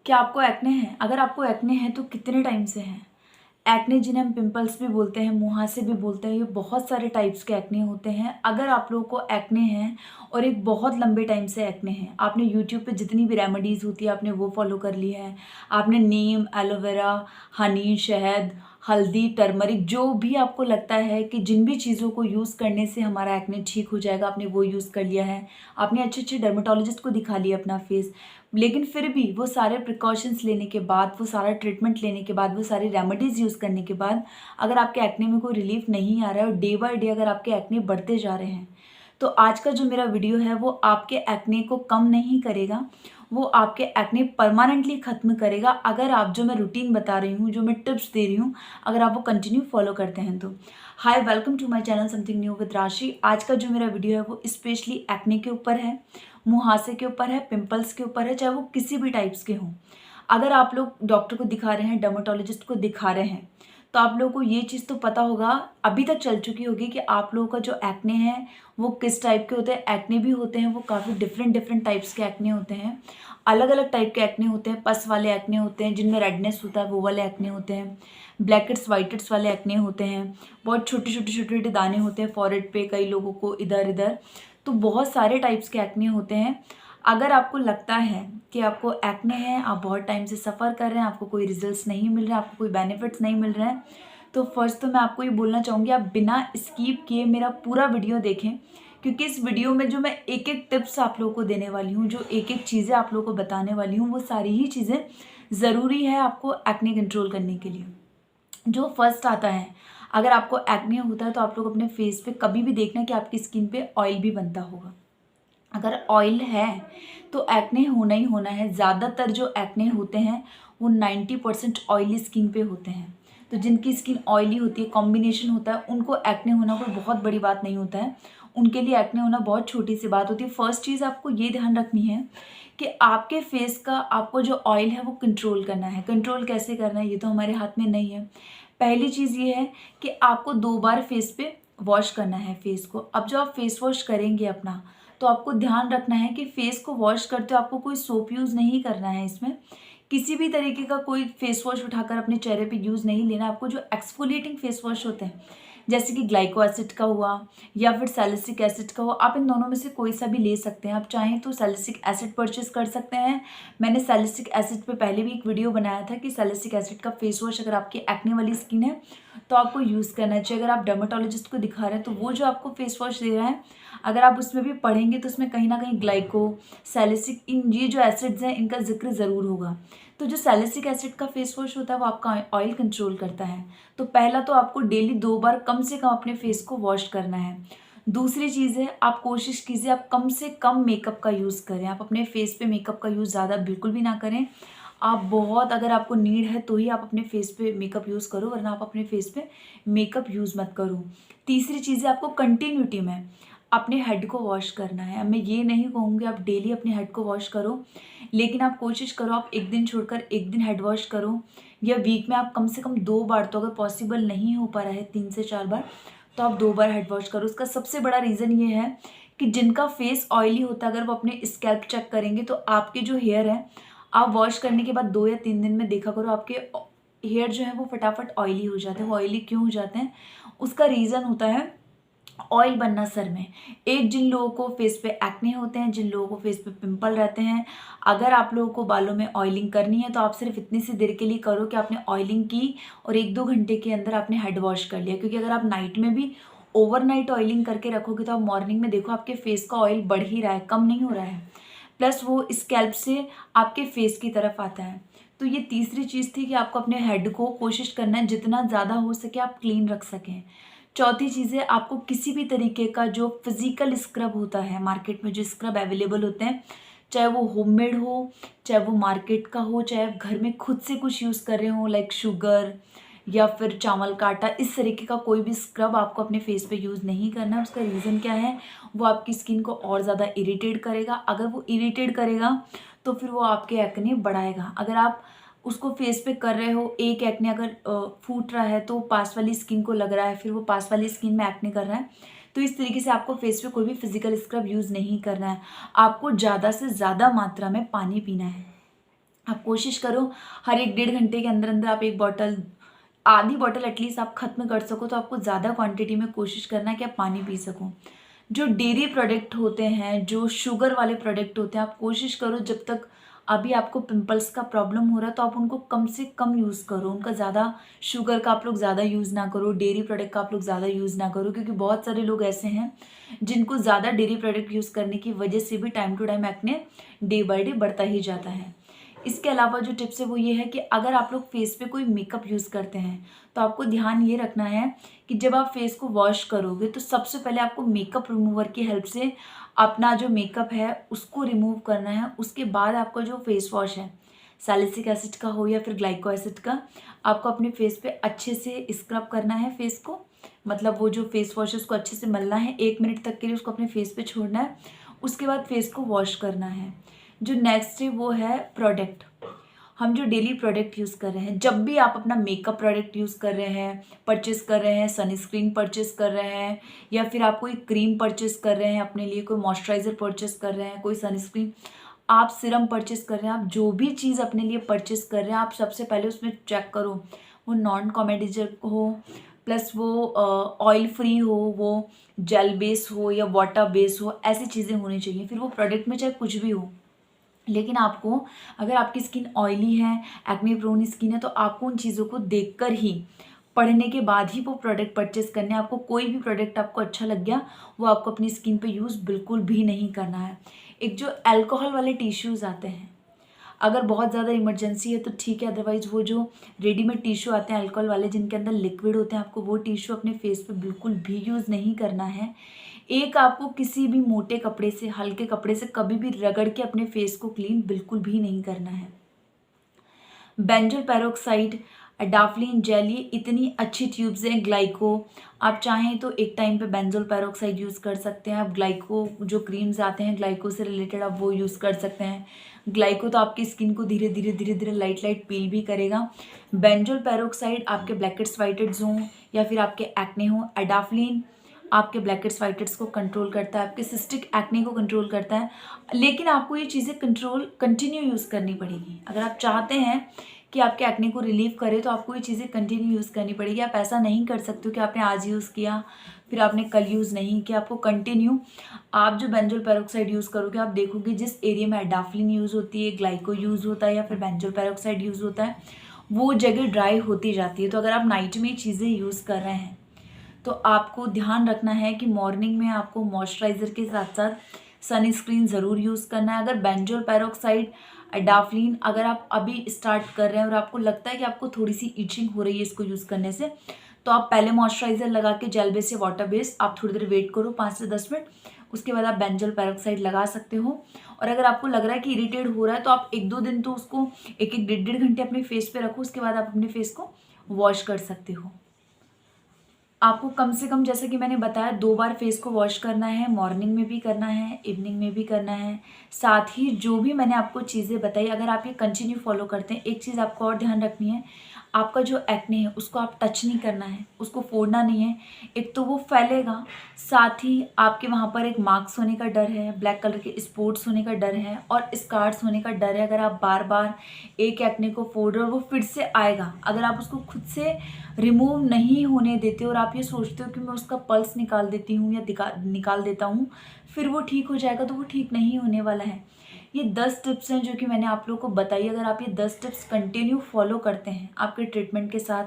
क्या आपको एक्ने है? अगर आपको एक्ने है तो कितने टाइम से है? एक्ने जिन्हें हम पिंपल्स भी बोलते हैं, मुहासे भी बोलते हैं, ये बहुत सारे टाइप्स के एक्ने होते हैं। अगर आप लोगों को एक्ने हैं और एक बहुत लंबे टाइम से एक्ने हैं, आपने यूट्यूब पे जितनी भी रेमेडीज़ होती है आपने वो फॉलो कर ली है, आपने नीम, एलोवेरा, हनी, शहद, हल्दी, टर्मरिक, जो भी आपको लगता है कि जिन भी चीज़ों को यूज़ करने से हमारा एक्ने ठीक हो जाएगा, आपने वो यूज़ कर लिया है। आपने अच्छे अच्छे डर्मेटोलॉजिस्ट को दिखा लिया अपना फेस, लेकिन फिर भी वो सारे प्रिकॉशंस लेने के बाद, वो सारा ट्रीटमेंट लेने के बाद, वो सारी रेमेडीज़ यूज़ करने के बाद अगर आपके एक्ने में कोई रिलीफ नहीं आ रहा है और डे बाय डे अगर आपके एक्ने बढ़ते जा रहे हैं, तो आज का जो मेरा वीडियो है वो आपके एक्ने को कम नहीं करेगा, वो आपके एक्ने परमानेंटली ख़त्म करेगा अगर आप जो मैं रूटीन बता रही हूँ, जो मैं टिप्स दे रही हूँ, अगर आप वो कंटिन्यू फॉलो करते हैं तो। Hi, welcome to my channel something new with Rashi. आज का जो मेरा वीडियो है वो स्पेशली एक्ने के ऊपर है, मुहासे के ऊपर है, पिंपल्स के ऊपर है, चाहे वो किसी भी टाइप्स के हों। अगर आप लोग डॉक्टर को दिखा रहे हैं, डर्मेटोलॉजिस्ट को दिखा रहे हैं, तो आप लोगों को ये चीज़ तो पता होगा, अभी तक चल चुकी होगी कि आप लोगों का जो एक्ने है वो किस टाइप के होते हैं। एक्ने भी होते हैं, वो काफ़ी डिफरेंट डिफरेंट टाइप्स के एक्ने होते हैं, अलग अलग टाइप के एक्ने होते हैं। पस वाले एक्ने होते हैं जिनमें रेडनेस होता है, वो वाले एक्ने होते हैं। ब्लैकेट्स वाइटेट्स वाले एक्ने होते हैं, बहुत छोटे छोटे छोटे छोटे दाने होते हैं फॉरहेड पे, कई लोगों को इधर इधर। तो बहुत सारे टाइप्स के एक्ने होते हैं। अगर आपको लगता है कि आपको एक्ने है, आप बहुत टाइम से सफ़र कर रहे हैं, आपको कोई रिजल्ट्स नहीं मिल रहे हैं, आपको कोई बेनिफिट्स नहीं मिल रहे हैं, तो फर्स्ट तो मैं आपको ये बोलना चाहूँगी, आप बिना स्किप किए मेरा पूरा वीडियो देखें, क्योंकि इस वीडियो में जो मैं एक एक टिप्स आप लोगों को देने वाली हूँ, जो एक एक चीज़ें आप लोगों को बताने वाली हूँ, वो सारी ही चीज़ें ज़रूरी है आपको एक्ने कंट्रोल करने के लिए। जो फर्स्ट आता है, अगर आपको एक्ने होता है तो आप लोग अपने फेस पे कभी भी देखना कि आपकी स्किन पे ऑयल भी बनता होगा। अगर ऑयल है तो एक्ने होना ही होना है। ज़्यादातर जो एक्ने होते हैं वो 90% ऑयली स्किन पे होते हैं। तो जिनकी स्किन ऑयली होती है, कॉम्बिनेशन होता है, उनको एक्ने होना कोई बहुत बड़ी बात नहीं होता है। उनके लिए एक्ने होना बहुत छोटी सी बात होती है। फर्स्ट चीज़ आपको ये ध्यान रखनी है कि आपके फेस का आपको जो ऑयल है वो कंट्रोल करना है। कंट्रोल कैसे करना है ये तो हमारे हाथ में नहीं है। पहली चीज़ ये है कि आपको 2 बार फेस पे वॉश करना है फेस को। अब जो आप फेस वॉश करेंगे अपना, तो आपको ध्यान रखना है कि फेस को वॉश करते हो आपको कोई सोप यूज़ नहीं करना है। इसमें किसी भी तरीके का कोई फेस वॉश उठाकर अपने चेहरे पे यूज़ नहीं लेना। आपको जो एक्सफोलिएटिंग फेस वॉश होते हैं, जैसे कि ग्लाइको एसिड का हुआ या फिर सैलिसिलिक एसिड का हुआ, आप इन दोनों में से कोई सा भी ले सकते हैं। आप चाहें तो सैलिसिलिक एसिड परचेज कर सकते हैं। मैंने सैलिसिलिक एसिड पे पहले भी एक वीडियो बनाया था कि सैलिसिलिक एसिड का फेस वॉश अगर आपकी एक्ने वाली स्किन है तो आपको यूज़ करना चाहिए। अगर आप डर्मेटोलॉजिस्ट को दिखा रहे हैं तो वो जो आपको फेस वॉश दे रहा है, अगर आप उसमें भी पढ़ेंगे तो उसमें कहीं ना कहीं ग्लाइको, सैलिसिलिक, इन ये जो एसिड्स हैं इनका जिक्र ज़रूर होगा। तो जो सैलिसिलिक एसिड का फेस वॉश होता है वो आपका ऑयल कंट्रोल करता है। तो पहला तो आपको डेली 2 बार कम से कम अपने फेस को वॉश करना है। दूसरी चीज़ है, आप कोशिश कीजिए आप कम से कम मेकअप का यूज़ करें। आप अपने फेस पे मेकअप का यूज़ ज़्यादा बिल्कुल भी ना करें। आप बहुत, अगर आपको नीड है तो ही आप अपने फेस पे मेकअप यूज़ करो, वरना आप अपने फेस पे मेकअप यूज़ मत करो। तीसरी चीज़ है, आपको कंटिन्यूटी में अपने हेड को वॉश करना है। अब मैं ये नहीं कहूँगी आप डेली अपने हेड को वॉश करो, लेकिन आप कोशिश करो आप एक दिन छोड़कर एक दिन हेड वॉश करो, या वीक में आप कम से कम 2 बार, तो अगर पॉसिबल नहीं हो पा रहा है 3 से 4 बार, तो आप 2 बार हेड वॉश करो। उसका सबसे बड़ा रीज़न ये है कि जिनका फेस ऑयली होता है, अगर वो अपने स्कैल्प चेक करेंगे तो आपके जो हेयर है, आप वॉश करने के बाद 2 या 3 दिन में देखा करो आपके हेयर जो है वो फटाफट ऑयली हो जाते हैं। वो ऑयली क्यों हो जाते हैं? उसका रीज़न होता है ऑयल बनना सर में। एक, जिन लोगों को फेस पे एक्ने होते हैं, जिन लोगों को फेस पे पिंपल रहते हैं, अगर आप लोगों को बालों में ऑयलिंग करनी है तो आप सिर्फ इतनी सी देर के लिए करो कि आपने ऑयलिंग की और 1-2 घंटे के अंदर आपने हेड वॉश कर लिया। क्योंकि अगर आप नाइट में भी ओवरनाइट ऑयलिंग करके रखोगे तो आप मॉर्निंग में देखो आपके फेस का ऑयल बढ़ ही रहा है, कम नहीं हो रहा है। प्लस वो स्कैल्प से आपके फेस की तरफ आता है। तो ये तीसरी चीज़ थी कि आपको अपने हेड को कोशिश करना है जितना ज़्यादा हो सके आप क्लीन रख सकें। चौथी चीज़ है, आपको किसी भी तरीके का जो फिजिकल स्क्रब होता है, मार्केट में जो स्क्रब अवेलेबल होते हैं, चाहे वो होममेड हो, चाहे वो मार्केट का हो, चाहे आप घर में खुद से कुछ यूज़ कर रहे हो लाइक शुगर या फिर चावल का आटा, इस तरीके का कोई भी स्क्रब आपको अपने फेस पे यूज़ नहीं करना है। उसका रीज़न क्या है? वो आपकी स्किन को और ज़्यादा इरिटेट करेगा। अगर वो इरिटेट करेगा तो फिर वो आपके एक्ने बढ़ाएगा। अगर आप उसको फेस पे कर रहे हो, एक एक्ने अगर फूट रहा है तो पास वाली स्किन को लग रहा है, फिर वो पास वाली स्किन में एक्ने कर रहा है, तो इस तरीके से आपको फेस पे कोई भी फिजिकल स्क्रब यूज़ नहीं करना है। आपको ज़्यादा से ज़्यादा मात्रा में पानी पीना है। आप कोशिश करो हर 1 डेढ़ घंटे के अंदर अंदर आप एक बॉटल, आधी बॉटल एटलीस्ट आप ख़त्म कर सको। तो आपको ज़्यादा क्वांटिटी में कोशिश करना है कि आप पानी पी सको। जो डेयरी प्रोडक्ट होते हैं, जो शुगर वाले प्रोडक्ट होते हैं, आप कोशिश करो जब तक अभी आपको पिंपल्स का प्रॉब्लम हो रहा है तो आप उनको कम से कम यूज़ करो। उनका ज़्यादा शुगर का आप लोग ज़्यादा यूज़ ना करो, डेयरी प्रोडक्ट का आप लोग ज़्यादा यूज़ ना करो, क्योंकि बहुत सारे लोग ऐसे हैं जिनको ज़्यादा डेयरी प्रोडक्ट यूज़ करने की वजह से भी time to time acne day by day बढ़ता ही जाता है। इसके अलावा जो टिप्स है वो ये है कि अगर आप लोग फेस पे कोई मेकअप यूज़ करते हैं तो आपको ध्यान ये रखना है कि जब आप फेस को वॉश करोगे तो सबसे पहले आपको मेकअप रिमूवर की हेल्प से अपना जो मेकअप है उसको रिमूव करना है। उसके बाद आपका जो फेस वॉश है, सैलिसिलिक एसिड का हो या फिर ग्लाइको एसिड का, आपको अपने फेस पे अच्छे से स्क्रब करना है फेस को। मतलब वो जो फेस वॉश है उसको अच्छे से मलना है, 1 मिनट तक के लिए उसको अपने फेस पे छोड़ना है। उसके बाद फेस को वॉश करना है। जो नेक्स्ट है वो है प्रोडक्ट। हम जो डेली प्रोडक्ट यूज़ कर रहे हैं, जब भी आप अपना मेकअप प्रोडक्ट यूज़ कर रहे हैं, परचेस कर रहे हैं, सनस्क्रीन परचेस कर रहे हैं, या फिर आप कोई क्रीम परचेस कर रहे हैं अपने लिए, कोई मॉइस्चराइज़र परचेस कर रहे हैं, कोई सनस्क्रीन, आप सीरम परचेस कर रहे हैं, आप जो भी चीज़ अपने लिए परचेस कर रहे हैं, आप सबसे पहले उसमें चेक करो वो नॉन कॉमेडिजर हो, प्लस वो ऑयल फ्री हो, वो जेल बेस हो या वाटर बेस हो, ऐसी चीज़ें होनी चाहिए। फिर वो प्रोडक्ट में चाहे कुछ भी हो, लेकिन आपको, अगर आपकी स्किन ऑयली है, एक्ने प्रोन स्किन है, तो आपको उन चीज़ों को देखकर ही, पढ़ने के बाद ही वो प्रोडक्ट परचेस करने हैं। आपको कोई भी प्रोडक्ट आपको अच्छा लग गया वो आपको अपनी स्किन पे यूज़ बिल्कुल भी नहीं करना है। एक जो अल्कोहल वाले टिश्यूज़ आते हैं, अगर बहुत ज़्यादा इमरजेंसी है तो ठीक है, अदरवाइज़ वो जो रेडीमेड टिश्यू आते हैं अल्कोहल वाले जिनके अंदर लिक्विड होते हैं, आपको वो टिश्यू अपने फेस पे बिल्कुल भी यूज़ नहीं करना है। एक आपको किसी भी मोटे कपड़े से, हल्के कपड़े से कभी भी रगड़ के अपने फेस को क्लीन बिल्कुल भी नहीं करना है। बेंजोल पेरोक्साइड, अडाफ्लिन जेल, ये इतनी अच्छी ट्यूब्स हैं। ग्लाइको, आप चाहें तो एक टाइम पे बेंजोल पेरोक्साइड यूज़ कर सकते हैं। आप ग्लाइको जो क्रीम्स आते हैं ग्लाइको से रिलेटेड, आप वो यूज़ कर सकते हैं। ग्लाइको तो आपकी स्किन को धीरे धीरे धीरे धीरे लाइट लाइट पील भी करेगा। बेंजोल पेरोक्साइड आपके ब्लैकेट्स वाइटेड्स हों या फिर आपके एक्ने हों। अडाफ्लिन आपके ब्लैकेट्स वाइटेड्स को कंट्रोल करता है, आपके सिस्टिक एक्ने को कंट्रोल करता है। लेकिन आपको ये चीज़ें कंटिन्यू यूज़ करनी पड़ेगी। अगर आप चाहते हैं कि आपके एक्ने को रिलीव करे तो आपको ये चीज़ें कंटिन्यू यूज़ करनी पड़ेगी। आप ऐसा नहीं कर सकते हो कि आपने आज यूज़ किया फिर आपने कल यूज़ नहीं किया। आपको कंटिन्यू, आप जो बेंजोल पेरोक्साइड यूज़ करोगे, आप देखोगे जिस एरिया में एडाफ्लिन यूज़ होती है, ग्लाइको यूज़ होता है या फिर बेंजोल पेरोक्साइड यूज़ होता है, वो जगह ड्राई होती जाती है। तो अगर आप नाइट में चीज़ें यूज़ कर रहे हैं तो आपको ध्यान रखना है कि मॉर्निंग में आपको मॉइस्चराइज़र के साथ साथ सनस्क्रीन ज़रूर यूज़ करना है। अगर बेंजोल पेरोक्साइड, अडाफ्लिन अगर आप अभी स्टार्ट कर रहे हैं और आपको लगता है कि आपको थोड़ी सी इचिंग हो रही है इसको यूज़ करने से, तो आप पहले मॉइस्चराइज़र लगा के जेल बेस या वाटर बेस आप थोड़ी देर वेट करो 5 से 10 मिनट, उसके बाद आप बेंजोल पेरोक्साइड लगा सकते हो। और अगर आपको लग रहा है कि इरिटेट हो रहा है तो आप 1-2 दिन तो उसको 1-1 डेढ़-डेढ़ घंटे अपने फेस पे रखो, उसके बाद आप अपने फेस को वॉश कर सकते हो। आपको कम से कम, जैसे कि मैंने बताया, 2 बार फेस को वॉश करना है, मॉर्निंग में भी करना है, इवनिंग में भी करना है। साथ ही जो भी मैंने आपको चीज़ें बताई, अगर आप ये कंटिन्यू फॉलो करते हैं, एक चीज़ आपको और ध्यान रखनी है, आपका जो एक्ने है उसको आप टच नहीं करना है, उसको फोड़ना नहीं है। एक तो वो फैलेगा, साथ ही आपके वहाँ पर एक मार्क्स होने का डर है, ब्लैक कलर के स्पॉट्स होने का डर है और स्कार्स होने का डर है। अगर आप बार बार एक एक्ने को फोड़ रहे हो और वो फिर से आएगा, अगर आप उसको खुद से रिमूव नहीं होने देते और आप ये सोचते हो कि मैं उसका पल्स निकाल देती हूँ या निकाल देता हूँ फिर वो ठीक हो जाएगा, तो वो ठीक नहीं होने वाला है। ये 10 टिप्स हैं जो कि मैंने आप लोगों को बताई। अगर आप ये 10 टिप्स कंटिन्यू फॉलो करते हैं आपके ट्रीटमेंट के साथ,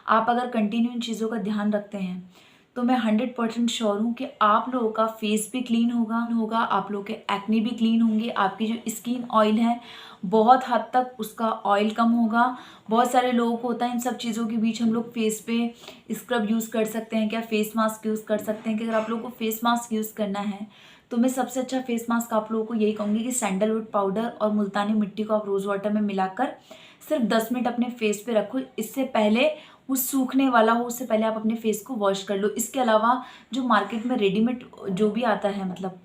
आप अगर कंटिन्यू इन चीज़ों का ध्यान रखते हैं, तो मैं 100% श्योर हूँ कि आप लोगों का फेस भी क्लीन होगा, आप लोगों के एक्ने भी क्लीन होंगे, आपकी जो स्किन ऑयल है बहुत हद तक उसका ऑयल कम होगा। बहुत सारे लोगों को होता है इन सब चीज़ों के बीच हम लोग फेस पे स्क्रब यूज़ कर सकते हैं क्या, फेस मास्क यूज़ कर सकते हैं कि, अगर आप लोगों को फेस मास्क यूज़ करना है तो मैं सबसे अच्छा फेस मास्क आप लोगों को यही कहूँगी कि सैंडलवुड पाउडर और मुल्तानी मिट्टी को आप रोज़ वाटर में मिलाकर सिर्फ 10 मिनट अपने फेस पे रखो। इससे पहले वो सूखने वाला हो, उससे पहले आप अपने फेस को वॉश कर लो। इसके अलावा जो मार्केट में रेडीमेड जो भी आता है, मतलब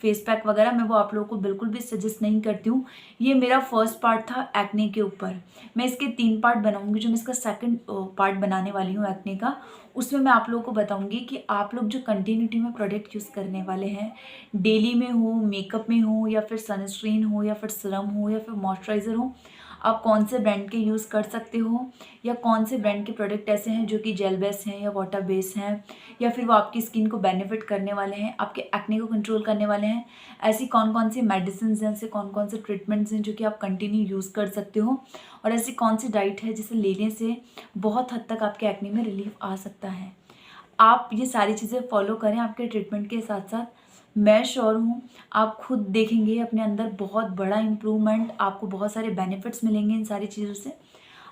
फेस पैक वगैरह, मैं वो आप लोगों को बिल्कुल भी सजेस्ट नहीं करती हूँ। ये मेरा फर्स्ट पार्ट था एक्ने के ऊपर, मैं इसके 3 पार्ट बनाऊंगी। जो मैं इसका सेकंड पार्ट बनाने वाली हूँ एक्ने का, उसमें मैं आप लोगों को बताऊंगी कि आप लोग जो कंटिन्यूटी में प्रोडक्ट यूज़ करने वाले हैं, डेली में हो, मेकअप में हो या फिर सनस्क्रीन हो या फिर सीरम हो या फिर मॉइस्चराइज़र हो, आप कौन से ब्रांड के यूज़ कर सकते हो, या कौन से ब्रांड के प्रोडक्ट ऐसे हैं जो कि जेल बेस हैं या वाटर बेस हैं, या फिर वो आपकी स्किन को बेनिफिट करने वाले हैं, आपके एक्ने को कंट्रोल करने वाले हैं। ऐसी कौन कौन सी मेडिसिन हैं, ऐसे कौन कौन से ट्रीटमेंट्स हैं जो कि आप कंटिन्यू यूज़ कर सकते हो, और ऐसी कौन सी डाइट है जिसे लेने से बहुत हद तक आपके एक्ने में रिलीफ आ सकता है। आप ये सारी चीज़ें फॉलो करें आपके ट्रीटमेंट के साथ साथ, मैं श्योर हूँ आप खुद देखेंगे अपने अंदर बहुत बड़ा इम्प्रूवमेंट, आपको बहुत सारे बेनिफिट्स मिलेंगे इन सारी चीज़ों से।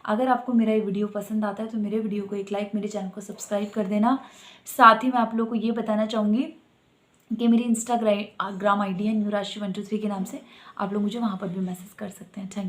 अगर आपको मेरा ये वीडियो पसंद आता है तो मेरे वीडियो को एक लाइक, मेरे चैनल को सब्सक्राइब कर देना। साथ ही मैं आप लोगों को ये बताना चाहूँगी कि मेरी इंस्टाग्राम आईडी है न्यू राशि 123 के नाम से, आप लोग मुझे वहाँ पर भी मैसेज कर सकते हैं। Thank you.